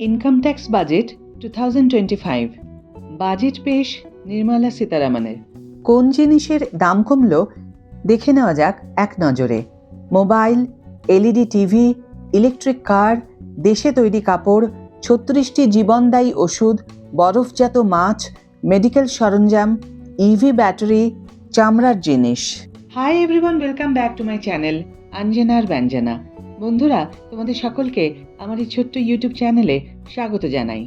Income tax budget 2025 budget পেশ নির্মলা সীতারামনের। কোন জিনিসের দাম কমলো দেখে নেওয়া যাক এক নজরে। Mobile, LED TV, electric car, দেশে তৈরি কাপড়, 36টি জীবনদায়ী ওষুধ, বরফজাত মাছ, মেডিকেল সরঞ্জাম, ইভি ব্যাটারি, চামড়ার জিনিস। Hi everyone, welcome back to my channel অঞ্জনার ব্যঞ্জনা। বন্ধুরা, তোমাদের সকলকে আমার এই ছোট্ট ইউটিউব চ্যানেলে স্বাগত জানাই।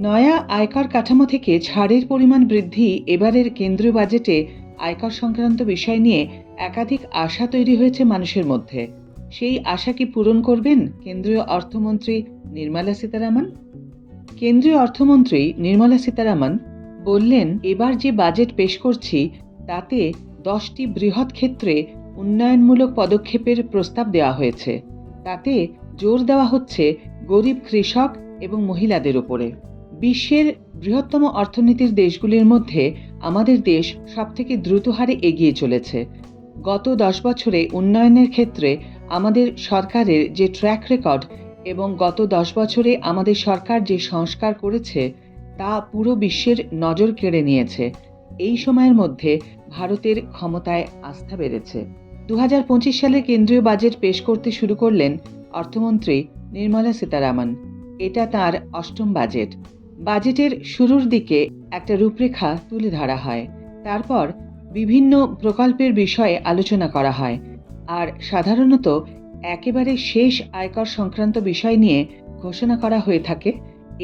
নয়া আয়কর কাঠামো থেকে ছাড়ের পরিমাণ বৃদ্ধি এবারের কেন্দ্রীয় বাজেটে আয়কর সংক্রান্ত বিষয় নিয়ে একাধিক আশা তৈরি হয়েছে মানুষের মধ্যে। সেই আশা কি পূরণ করবেন কেন্দ্রীয় অর্থমন্ত্রী নির্মলা সীতারামন? কেন্দ্রীয় অর্থমন্ত্রী নির্মলা সীতারামন বললেন, এবার যে বাজেট পেশ করছি তাতে 10টি বৃহৎ ক্ষেত্রে উন্নয়নমূলক পদক্ষেপের প্রস্তাব দেওয়া হয়েছে। তাতে জোর দেওয়া হচ্ছে গরিব কৃষক এবং মহিলাদের উপরে। বিশ্বের বৃহত্তম অর্থনীতির দেশগুলির মধ্যে আমাদের দেশ সবথেকে দ্রুত হারে এগিয়ে চলেছে। গত 10 বছরে উন্নয়নের ক্ষেত্রে আমাদের সরকারের যে ট্র্যাক রেকর্ড এবং গত 10 বছরে আমাদের সরকার যে সংস্কার করেছে তা পুরো বিশ্বের নজর কেড়ে নিয়েছে। এই সময়ের মধ্যে ভারতের ক্ষমতায় আস্থা বেড়েছে। 2025 সালে কেন্দ্রীয় বাজেট পেশ করতে শুরু করলেন অর্থমন্ত্রী নির্মলা সীতারামন। এটা তার 8ম বাজেট। বাজেটের শুরুর দিকে একটা রূপরেখা তুলে ধরা হয়, তারপর বিভিন্ন প্রকল্পের বিষয়ে আলোচনা করা হয়, আর সাধারণত একেবারে শেষ আয়কর সংক্রান্ত বিষয় নিয়ে ঘোষণা করা হয়ে থাকে।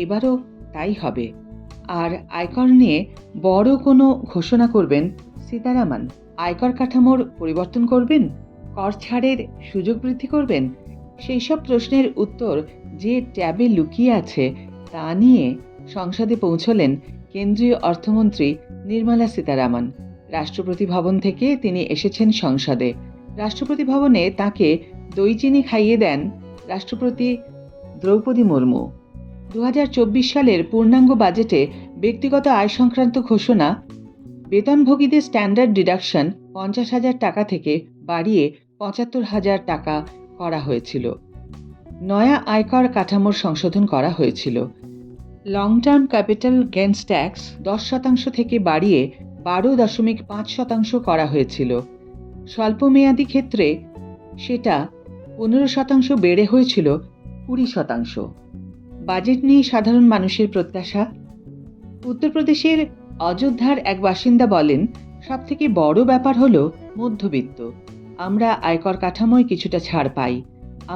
এবারও তাই হবে। আর আয়কর নিয়ে বড় কোনো ঘোষণা করবেন সীতারামন? আয়কর কাঠামোর পরিবর্তন করবেন? কর ছাড়ের সুযোগ বৃদ্ধি করবেন? সেই সব প্রশ্নের উত্তর যে ট্যাবে লুকিয়ে আছে তা নিয়ে সংসদে পৌঁছলেন কেন্দ্রীয় অর্থমন্ত্রী নির্মলা সীতারামন। রাষ্ট্রপতি ভবন থেকে তিনি এসেছেন সংসদে। রাষ্ট্রপতি ভবনে তাকে দই চিনি খাইয়ে দেন রাষ্ট্রপতি দ্রৌপদী মুর্মু। 2024 সালের পূর্ণাঙ্গ বাজেটে ব্যক্তিগত আয় সংক্রান্ত ঘোষণা, বেতনভোগীদের স্ট্যান্ডার্ড ডিডাকশন 50,000 টাকা থেকে বাড়িয়ে 75,000 টাকা করা হয়েছিল। নয়া আয়কর কাঠামোর সংশোধন করা হয়েছিল। Long term capital gains tax 10% থেকে বাড়িয়ে 12.5% করা হয়েছিল। স্বল্পমেয়াদী ক্ষেত্রে সেটা 15% বেড়ে হয়েছিল 20%। বাজেট নিয়ে সাধারণ মানুষের প্রত্যাশা। উত্তরপ্রদেশের অযোধ্যার এক বাসিন্দা বলেন, সবথেকে বড় ব্যাপার হলো মধ্যবিত্ত। আমরা আয়কর কাঠামোয় কিছুটা ছাড় পাই।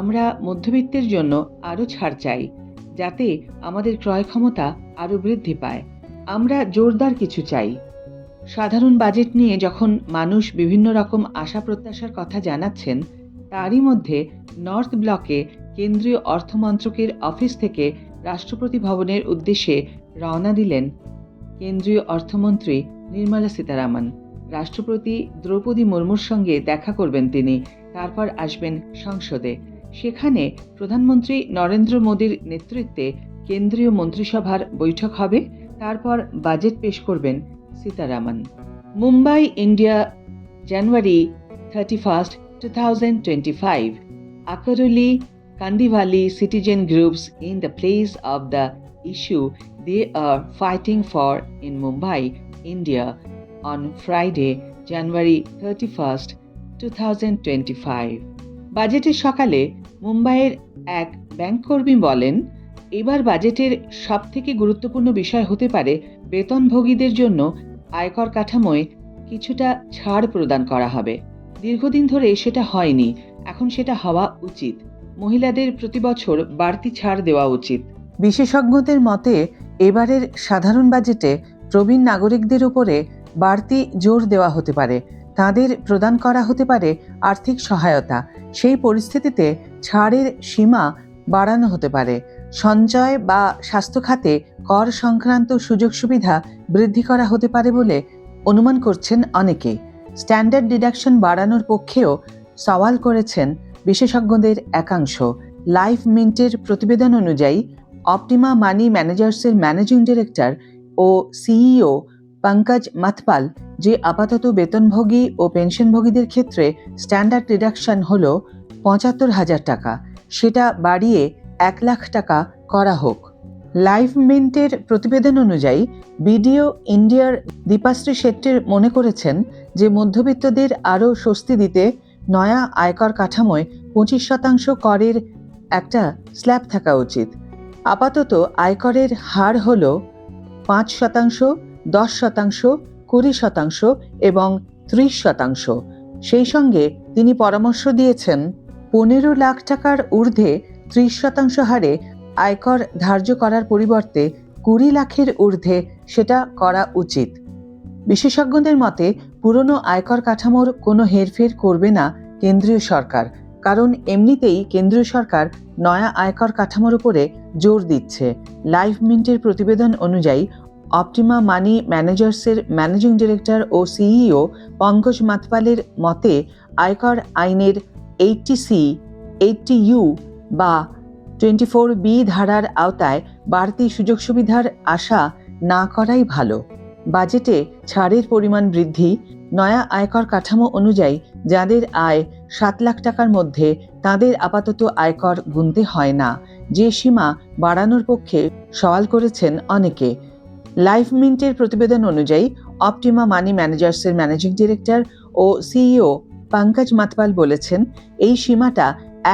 আমরা মধ্যবিত্তের জন্য আরও ছাড় চাই, যাতে আমাদের ক্রয় ক্ষমতা আরও বৃদ্ধি পায়। আমরা জোরদার কিছু চাই। সাধারণ বাজেট নিয়ে যখন মানুষ বিভিন্ন রকম আশা প্রত্যাশার কথা জানাচ্ছেন, তারই মধ্যে নর্থ ব্লকে কেন্দ্রীয় অর্থমন্ত্রকের অফিস থেকে রাষ্ট্রপতি ভবনের উদ্দেশ্যে রওনা দিলেন কেন্দ্রীয় অর্থমন্ত্রী নির্মলা সীতারামন। রাষ্ট্রপতি দ্রৌপদী মুর্মুর সঙ্গে দেখা করবেন তিনি, তারপর আসবেন সংসদে। সেখানে প্রধানমন্ত্রী নরেন্দ্র মোদীর নেতৃত্বে কেন্দ্রীয় মন্ত্রিসভার বৈঠক হবে। তারপর বাজেট পেশ করবেন Sitharaman. Mumbai, India, January 31, 2025. Akaroli, Kandivali citizen groups in the place of the issue they are fighting for in Mumbai, India on Friday, January 31st, 2025. বাজেটের সকালে মুম্বাইয়ের এক ব্যাংককর্মী বলেন, এবার বাজেটের সবথেকে গুরুত্বপূর্ণ বিষয় হতে পারে বেতনভোগীদের জন্য আয়কর কাঠামোয় কিছুটা ছাড় প্রদান করা হবে। দীর্ঘদিন ধরে সেটা হয়নি, এখন সেটা হওয়া উচিত। মহিলাদের প্রতি বছর বাড়তি ছাড় দেওয়া উচিত। বিশেষজ্ঞদের মতে এবারের সাধারণ বাজেটে প্রবীণ নাগরিকদের উপরে বাড়তি জোর দেওয়া হতে পারে। তাদের প্রদান করা হতে পারে আর্থিক সহায়তা। সেই পরিস্থিতিতে ছাড়ের সীমা বাড়ানো হতে পারে। সঞ্চয় বা স্বাস্থ্য খাতে কর সংক্রান্ত সুযোগ সুবিধা বৃদ্ধি করা হতে পারে বলে অনুমান করছেন অনেকে। স্ট্যান্ডার্ড ডিডাকশন বাড়ানোর পক্ষেও সওয়াল করেছেন বিশেষজ্ঞদের একাংশ। লাইফ মিন্টের প্রতিবেদন অনুযায়ী অপটিমা মানি ম্যানেজার্সের ম্যানেজিং ডিরেক্টর ও সিইও পঙ্কজ মাথপাল যে আপাতত বেতনভোগী ও পেনশনভোগীদের ক্ষেত্রে স্ট্যান্ডার্ড ডিডাকশন হল 75,000 টাকা, সেটা বাড়িয়ে 1 লাখ টাকা করা হোক। লাইভ মিন্টের প্রতিবেদন অনুযায়ী বিডিও ইন্ডিয়ার দীপাশ্রী শেট্টির মনে করেছেন যে মধ্যবিত্তদের আরও স্বস্তি দিতে নয়া আয়কর কাঠামোয় 25% করের একটা স্ল্যাব থাকা উচিত। আপাতত আয়করের হার হল 5%, 10%, 20% এবং 30%। সেই সঙ্গে তিনি পরামর্শ দিয়েছেন 15 লাখ টাকার ঊর্ধ্বে 30% হারে আয়কর ধার্য করার পরিবর্তে 20 লাখের ঊর্ধ্বে সেটা করা উচিত। বিশেষজ্ঞদের মতে পুরনো আয়কর কাঠামোর কোনো হেরফের করবে না কেন্দ্রীয় সরকার, কারণ এমনিতেই কেন্দ্রীয় সরকার নয়া আয়কর কাঠামোর উপরে জোর দিচ্ছে। লাইভ মিন্টের প্রতিবেদন অনুযায়ী অপটিমা মানি ম্যানেজার্সের ম্যানেজিং ডিরেক্টর ও সিইও পঙ্কজ মাতপালের মতে আয়কর আইনের 80C, 80U বা 24B ধারার আওতায় বাড়তি সুযোগ সুবিধার আশা না করাই ভালো। বাজেটে ছাড়ের পরিমাণ বৃদ্ধি, নয়া আয়কর কাঠামো অনুযায়ী যাদের আয় 7 লাখ টাকার মধ্যে তাদের আপাতত আয়কর গুনতে হয় না, যে সীমা বাড়ানোর পক্ষে সওয়াল করেছেন অনেকে। লাইভ মিন্টের প্রতিবেদন অনুযায়ী অপটিমা মানি ম্যানেজার্সের ম্যানেজিং ডিরেক্টর ও সিইও পঙ্কজ মাতপাল বলেছেন এই সীমাটা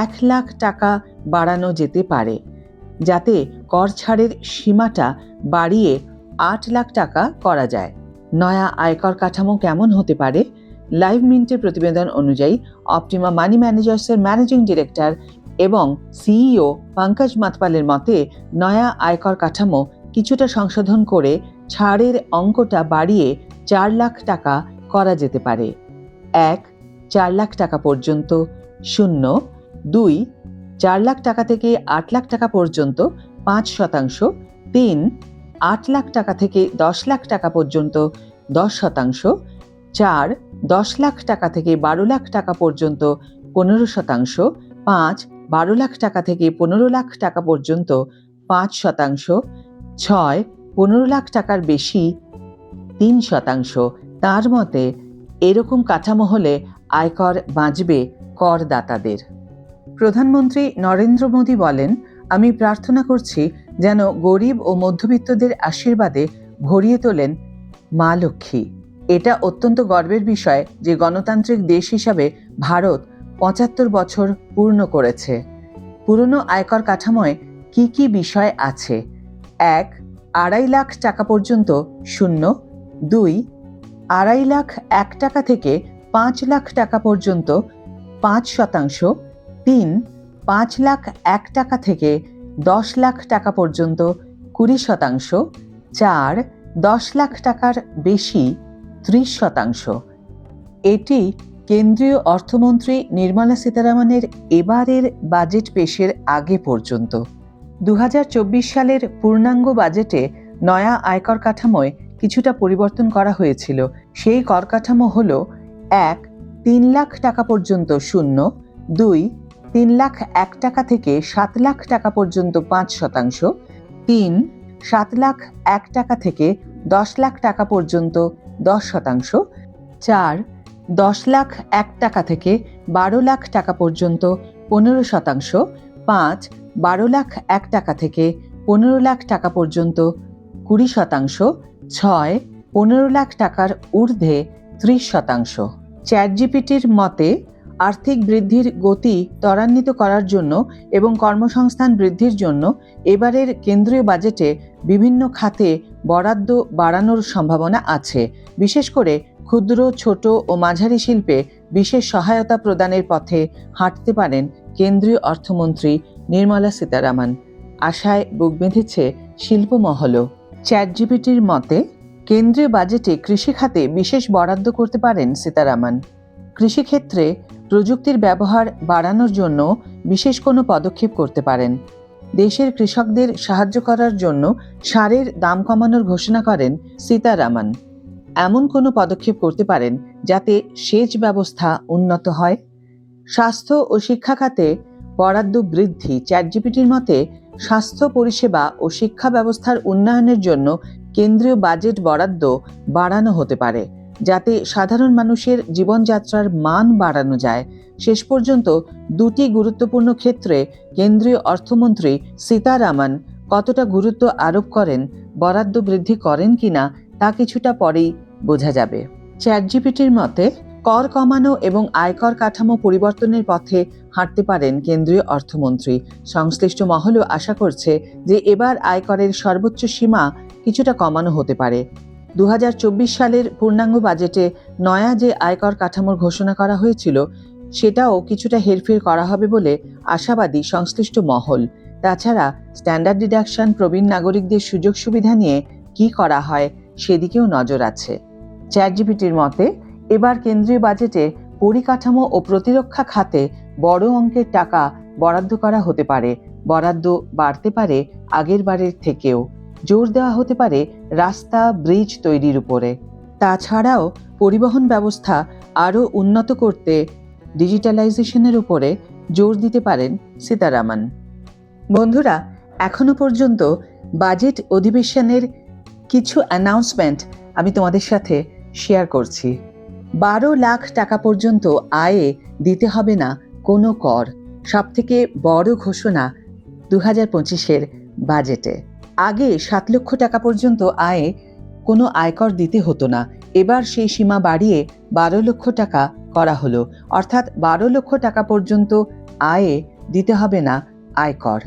1 লাখ টাকা বাড়ানো যেতে পারে, যাতে কর ছাড়ের সীমাটা বাড়িয়ে 8 লাখ টাকা করা যায়। নয়া আয়কর কাঠামো কেমন হতে পারে? লাইভ মিন্টের প্রতিবেদন অনুযায়ী অপটিমা মানি ম্যানেজার্সের ম্যানেজিং ডিরেক্টর এবং সিইও পঙ্কজ মাতপালের মতে নয়া আয়কর কাঠামো কিছুটা সংশোধন করে ছাড়ের অঙ্কটা বাড়িয়ে 4 লাখ টাকা করা যেতে পারে। 1. 4 লাখ টাকা পর্যন্ত 0, 2. 4 লাখ টাকা থেকে 8 লাখ টাকা পর্যন্ত 5%, 3. 8 লাখ টাকা থেকে 10 লাখ টাকা পর্যন্ত 10%, 4. 10 লাখ টাকা থেকে 12 লাখ টাকা পর্যন্ত 15%, 5. 12 লাখ টাকা থেকে 15 লাখ টাকা পর্যন্ত 5%, 6. 15 লাখ টাকার বেশি 3%। তার মতে এরকম কাঠামো হলে আয়কর বাঁচবে করদাতাদের। প্রধানমন্ত্রী নরেন্দ্র মোদী বলেন, আমি প্রার্থনা করছি যেন গরিব ও মধ্যবিত্তদের আশীর্বাদে ভরিয়ে তোলেন মা লক্ষ্মী। এটা অত্যন্ত গর্বের বিষয় যে গণতান্ত্রিক দেশ হিসাবে ভারত 75 বছর পূর্ণ করেছে। পুরনো আয়কর কাঠামোয় কি কি বিষয় আছে? 1. 2.5 লাখ টাকা পর্যন্ত 0, 2. 2.5 লাখ 1 টাকা থেকে 5 লাখ টাকা পর্যন্ত 5%, 3. 5 লাখ 1 টাকা থেকে 10 লাখ টাকা পর্যন্ত 20%, 4. 10 লাখ টাকার বেশি 30%। এটি কেন্দ্রীয় অর্থমন্ত্রী নির্মলা সীতারামনের এবারের বাজেট পেশের আগে পর্যন্ত। 2024 সালের পূর্ণাঙ্গ বাজেটে নয়া আয়কর কাঠামোয় কিছুটা পরিবর্তন করা হয়েছিল। সেই কর কাঠামো হল: 1. 3 লাখ টাকা পর্যন্ত 0, 2. 3 লাখ 1 টাকা থেকে 7 লাখ টাকা পর্যন্ত 5%, 3. 7 লাখ 1 টাকা থেকে 10 লাখ টাকা পর্যন্ত 10%, 4. 10 লাখ 1 টাকা থেকে 12 লাখ টাকা পর্যন্ত 15%, 5. 12 লাখ 1 টাকা থেকে 15 লাখ টাকা পর্যন্ত 20%, 6. 15 লাখ টাকার ঊর্ধ্বে 30%। চ্যাটজিপিটির মতে আর্থিক বৃদ্ধির গতি ত্বরান্বিত করার জন্য এবং কর্মসংস্থান বৃদ্ধির জন্য এবারের কেন্দ্রীয় বাজেটে বিভিন্ন খাতে বরাদ্দ বাড়ানোর সম্ভাবনা আছে। বিশেষ করে ক্ষুদ্র, ছোট ও মাঝারি শিল্পে বিশেষ সহায়তা প্রদানের পথে হাঁটতে পারেন কেন্দ্রীয় অর্থমন্ত্রী নির্মলা সীতারামন। আশায় বুক বেঁধেছে শিল্পমহলও। চ্যাটজিপিটির মতে কেন্দ্রীয় বাজেটে কৃষি খাতে বিশেষ বরাদ্দ করতে পারেন সীতারামন। কৃষিক্ষেত্রে প্রযুক্তির ব্যবহার বাড়ানোর জন্য বিশেষ কোনো পদক্ষেপ করতে পারেন। দেশের কৃষকদের সাহায্য করার জন্য সারের দাম কমানোর ঘোষণা করেন সীতারামন। এমন কোনো পদক্ষেপ করতে পারেন যাতে সেচ ব্যবস্থা উন্নত হয়। স্বাস্থ্য ও শিক্ষা খাতে বরাদ্দ বৃদ্ধি। চ্যাটজিপিটির মতে স্বাস্থ্য পরিষেবা ও শিক্ষা ব্যবস্থার উন্নয়নের জন্য কেন্দ্রীয় বাজেট বরাদ্দ বাড়ানো হতে পারে। যাতে সাধারণ মানুষের জীবনযাত্রার মান বাড়ানো যায়। শেষ পর্যন্ত দুটি গুরুত্বপূর্ণ ক্ষেত্রে কেন্দ্রীয় অর্থমন্ত্রী সীতারামন কতটা গুরুত্ব আরোপ করেন, বরাদ্দ বৃদ্ধি করেন কিনা তা কিছুটা পরেই বোঝা যাবে। চ্যাটজিপিটির মতে কর কমানো এবং আয়কর কাঠামো পরিবর্তনের পথে হাঁটতে পারেন কেন্দ্রীয় অর্থমন্ত্রী। সংশ্লিষ্ট মহলও আশা করছে যে এবার আয়করের সর্বোচ্চ সীমা কিছুটা কমানো হতে পারে। 2024 সালের পূর্ণাঙ্গ বাজেটে নয়া যে আয়কর কাঠামোর ঘোষণা করা হয়েছিল সেটাও কিছুটা হেরফের করা হবে বলে আশাবাদী সংশ্লিষ্ট মহল। তাছাড়া স্ট্যান্ডার্ড ডিডাকশন, প্রবীণ নাগরিকদের সুযোগ সুবিধা নিয়ে কি করা হয় সেদিকেও নজর আছে। চ্যাটজিপিটির মতে এবার কেন্দ্রীয় বাজেটে পরিকাঠামো ও প্রতিরক্ষা খাতে বড় অঙ্কের টাকা বরাদ্দ করা হতে পারে। বরাদ্দ বাড়তে পারে আগের বারের থেকেও। জোর দেওয়া হতে পারে রাস্তা, ব্রিজ তৈরির উপরে। তাছাড়াও পরিবহন ব্যবস্থা আরও উন্নত করতে ডিজিটালাইজেশনের উপরে জোর দিতে পারেন সীতারামন। বন্ধুরা, এখনো পর্যন্ত বাজেট অধিবেশনের কিছু অ্যানাউন্সমেন্ট আমি তোমাদের সাথে শেয়ার করছি। 12 লাখ টাকা পর্যন্ত আয়ে দিতে হবে না কোনো কর, সবথেকে বড় ঘোষণা 2025-এর বাজেটে। আগে 7 লক্ষ টাকা পর্যন্ত আয়ে কোনো আয়কর দিতে হতো না, এবার সেই সীমা বাড়িয়ে 12 লক্ষ টাকা করা হলো। অর্থাৎ 12 লক্ষ টাকা পর্যন্ত আয়ে দিতে হবে না আয়কর,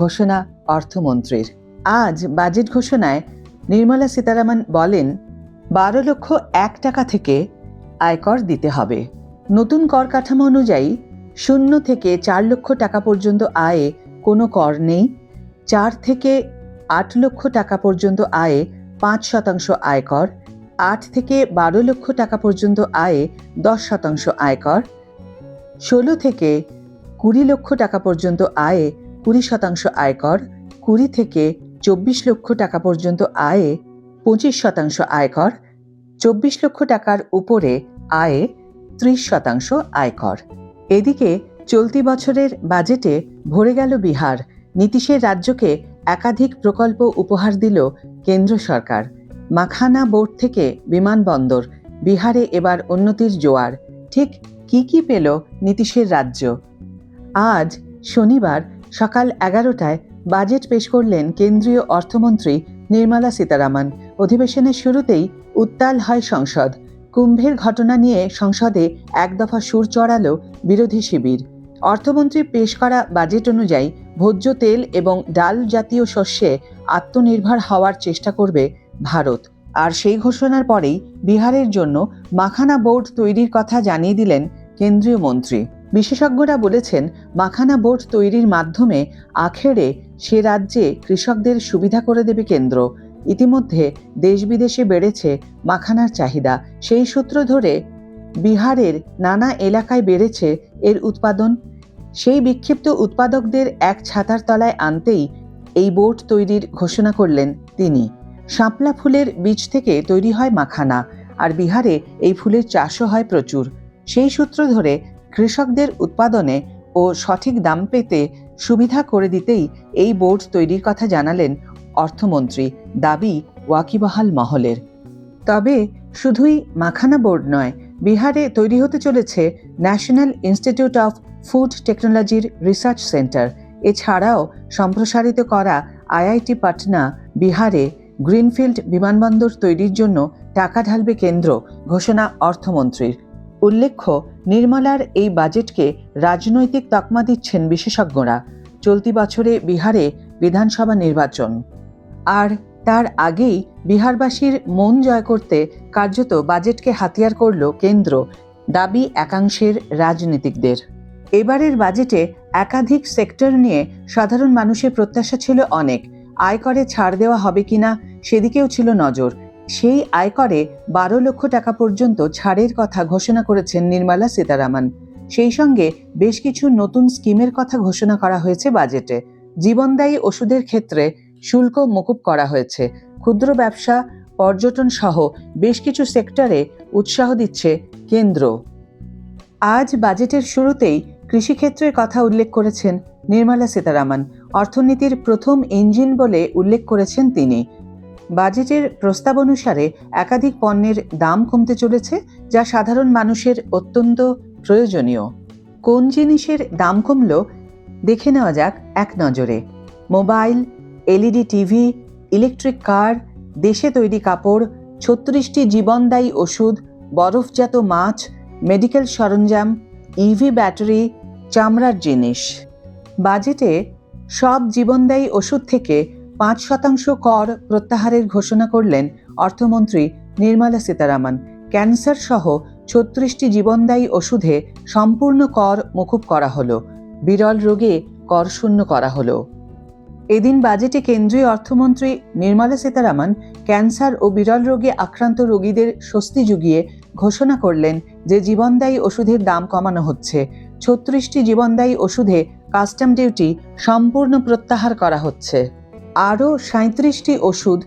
ঘোষণা অর্থমন্ত্রীর। আজ বাজেট ঘোষণায় নির্মলা সীতারামন বলেন 12 লক্ষ 1 টাকা থেকে আয়কর দিতে হবে। নতুন কর কাঠামো অনুযায়ী 0 থেকে 4 লক্ষ টাকা পর্যন্ত আয়ে কোনো কর নেই। 4 থেকে 8 লক্ষ টাকা পর্যন্ত আয়ে 5% আয়কর। 8 থেকে 12 লক্ষ টাকা পর্যন্ত আয়ে 10% আয়কর। 16 থেকে 20 লক্ষ টাকা পর্যন্ত আয়ে 20% আয়কর। 20 থেকে 24 লক্ষ টাকা পর্যন্ত আয়ে 25% আয়কর। 24 লক্ষ টাকার উপরে আয়ে 30% আয়কর। এদিকে চলতি বছরের বাজেটে ভরে গেল বিহার। নীতীশের রাজ্যকে একাধিক প্রকল্প উপহার দিল কেন্দ্র সরকার। মাখানা বোর্ড থেকে বিমানবন্দর, বিহারে এবার উন্নতির জোয়ার। ঠিক কি কি পেল নীতীশের রাজ্য? আজ শনিবার সকাল 11টায় বাজেট পেশ করলেন কেন্দ্রীয় অর্থমন্ত্রী নির্মলা সীতারামন। অধিবেশনের শুরুতেই উত্তাল হয় সংসদ। কুম্ভের ঘটনা নিয়ে সংসদে এক দফা সুর চড়ালো বিরোধী শিবির। অর্থমন্ত্রী পেশ করা বাজেট অনুযায়ী ভোজ্য তেল এবং ডাল জাতীয় শস্যে আত্মনির্ভর হওয়ার চেষ্টা করবে ভারত। আর সেই ঘোষণার পরেই বিহারের জন্য মাখানা বোর্ড তৈরির কথা জানিয়ে দিলেন কেন্দ্রীয় মন্ত্রী। বিশেষজ্ঞরা বলেছেন, মাখানা বোর্ড তৈরির মাধ্যমে আখেরে সে রাজ্যে কৃষকদের সুবিধা করে দেবে কেন্দ্র। ইতিমধ্যে দেশ বিদেশে বেড়েছে মাখানার চাহিদা। সেই সূত্র ধরে বিহারের নানা এলাকায় বেড়েছে এর উৎপাদন। সেই বিক্ষিপ্ত উৎপাদকদের এক ছাতার তলায় আনতেই এই বোর্ড তৈরির ঘোষণা করলেন তিনি। শাপলা ফুলের বীজ থেকে তৈরি হয় মাখানা, আর বিহারে এই ফুলের চাষও হয় প্রচুর। সেই সূত্র ধরে কৃষকদের উৎপাদনে ও সঠিক দাম পেতে সুবিধা করে দিতেই এই বোর্ড তৈরির কথা জানালেন অর্থমন্ত্রী। দাবি ওয়াকিবহাল মহলের। তবে শুধুই মাখানা বোর্ড নয়, বিহারে তৈরি হতে চলেছে ন্যাশনাল ইনস্টিটিউট অফ ফুড টেকনোলজির রিসার্চ সেন্টার। এছাড়াও সম্প্রসারিত করা আইআইটি পাটনা বিহারে গ্রিনফিল্ড বিমানবন্দর তৈরির জন্য টাকা ঢালবে কেন্দ্র, ঘোষণা অর্থমন্ত্রীর। উল্লেখ্য, নির্মলার এই বাজেটকে রাজনৈতিক তকমা দিচ্ছেন বিশেষজ্ঞরা। চলতি বছরে বিহারে বিধানসভা নির্বাচন, আর তার আগেই বিহারবাসীর মন জয় করতে কার্যত বাজেটকে হাতিয়ার করল কেন্দ্র, দাবি একাংশের রাজনীতিকদের। এবারের বাজেটে একাধিক সেক্টর নিয়ে সাধারণ মানুষের প্রত্যাশা ছিল অনেক। আয়করে ছাড় দেওয়া হবে কিনা সেদিকেও ছিল নজর। সেই আয়করে 12 লক্ষ টাকা পর্যন্ত ছাড়ের কথা ঘোষণা করেছেন নির্মলা সীতারামন। সেই সঙ্গে বেশ কিছু নতুন স্কিমের কথা ঘোষণা করা হয়েছে বাজেটে। জীবনদায়ী ওষুধের ক্ষেত্রে শুল্ক মকুব করা হয়েছে। ক্ষুদ্র ব্যবসা, পর্যটন সহ বেশ কিছু সেক্টরে উৎসাহ দিচ্ছে কেন্দ্র। আজ বাজেটের শুরুতেই কৃষিক্ষেত্রের কথা উল্লেখ করেছেন নির্মলা সীতারামন। অর্থনীতির প্রথম ইঞ্জিন বলে উল্লেখ করেছেন তিনি। বাজেটের প্রস্তাব অনুসারে একাধিক পণ্যের দাম কমতে চলেছে, যা সাধারণ মানুষের অত্যন্ত প্রয়োজনীয়। কোন জিনিসের দাম কমল দেখে নেওয়া যাক এক নজরে। Mobile, LED TV, electric car, দেশে তৈরি কাপড়, 36টি জীবনদায়ী ওষুধ, বরফজাত মাছ, মেডিকেল সরঞ্জাম, ইভি ব্যাটারি, চামড়ার জিনিস। বাজেটে সব জীবনদায়ী ওষুধ থেকে 5% কর প্রত্যাহারের ঘোষণা করলেন অর্থমন্ত্রী নির্মলা সীতারামন। ক্যান্সার সহ 36টি জীবনদায়ী ওষুধে সম্পূর্ণ কর মকুব করা হলো। বিরল রোগে কর শূন্য করা হলো। এদিন বাজেটে কেন্দ্রীয় অর্থমন্ত্রী নির্মলা সীতারামন ক্যান্সার ও বিরল রোগে আক্রান্ত রোগীদের স্বস্তি জুগিয়ে ঘোষণা করলেন যে জীবনদায়ী ওষুধের দাম কমানো হচ্ছে। 36টি জীবনদায়ী ওষুধে কাস্টম ডিউটি সম্পূর্ণ প্রত্যাহার করা হচ্ছে। আরও 37টি ওষুধ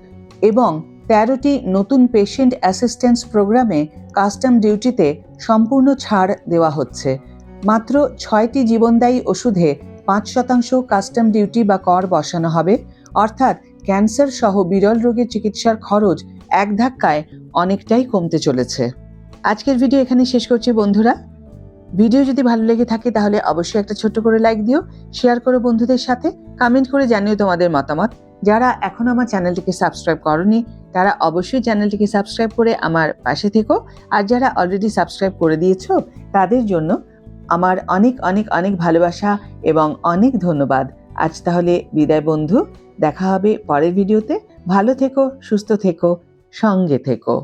এবং 13টি নতুন পেশেন্ট অ্যাসিস্ট্যান্স প্রোগ্রামে কাস্টম ডিউটিতে সম্পূর্ণ ছাড় দেওয়া হচ্ছে। মাত্র 6টি জীবনদায়ী ওষুধে 5% কাস্টম ডিউটি বা কর বসানো হবে। অর্থাৎ ক্যান্সার সহ বিরল রোগের চিকিৎসার খরচ এক ধাক্কায় অনেকটাই কমতে চলেছে। আজকের ভিডিও এখানে শেষ করছি বন্ধুরা। ভিডিও যদি ভালো লেগে থাকে তাহলে অবশ্যই একটা ছোট্ট করে লাইক দিও, শেয়ার করো বন্ধুদের সাথে, কমেন্ট করে জানিও তোমাদের মতামত। যারা এখনো আমার চ্যানেলটিকে সাবস্ক্রাইব করনি তারা অবশ্যই চ্যানেলটিকে সাবস্ক্রাইব করে আমার পাশে থেকো। আর যারা অলরেডি সাবস্ক্রাইব করে দিয়েছো তাদের জন্য আমার অনেক অনেক অনেক ভালোবাসা এবং অনেক ধন্যবাদ। আজ তাহলে বিদায় বন্ধু, দেখা হবে পরের ভিডিওতে। ভালো থেকো, সুস্থ থেকো, সঙ্গে থেকো।